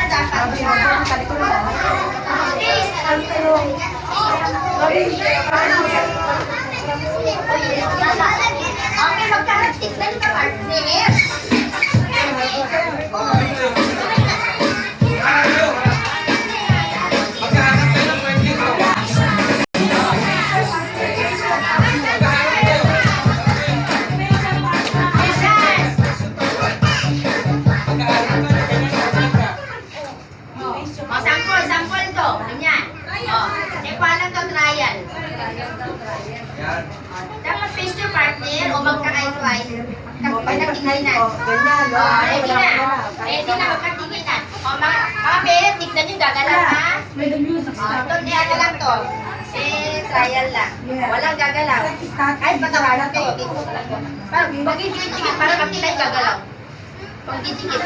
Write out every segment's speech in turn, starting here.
Okay, magkakatik na yung partner. Sample to. Ganyan. Paano to trial? Dapat face your partner o magkakain-kain. Magkatinginan. Ready na. Ready na magkatinginan. Mga pet, tignan nyo gagalaw ha. Ito, ano lang to. Trial lang. Walang gagalaw. Ay, patawanan to. Pag itikit, para katilay gagalaw. Pag itikit.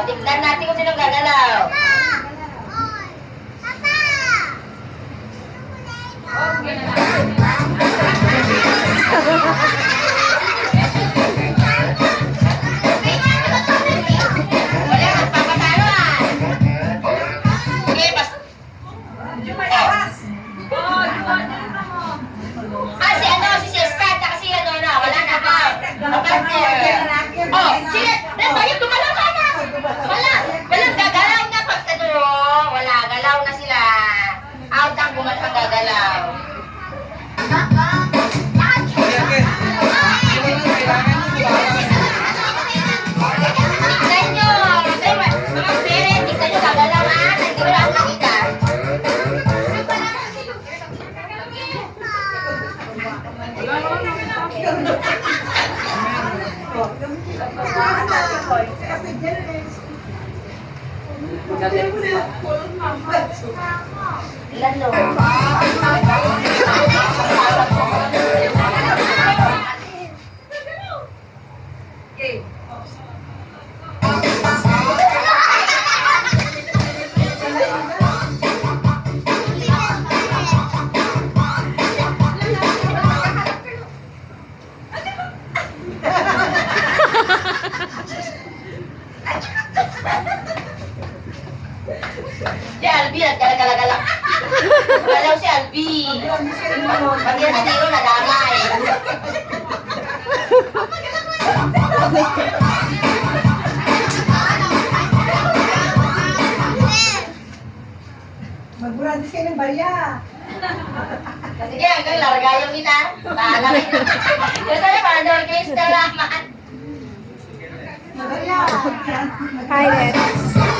Tignan natin kung sinong gagalaw. Wala, magpapataluan. Okay, basta. Si Sespat, kasi wala na pa. Sige, tayo tumalaw ka na. Walang gagalaw na pag wala, galaw na sila. Out ang bumatang gagalaw. Tignan nyo, mga parent, tignan nyo gagalaw ha, hindi wala ang nakita. Lalo. Okay. Ya, biar galak-galak. Pag yan sa tiro, nadamay. Magburadis kayo ng barya. Sige, hanggang larga yung kita. Bahala kita. Kasi naman, orkestra laman. Barya. Hi, Red.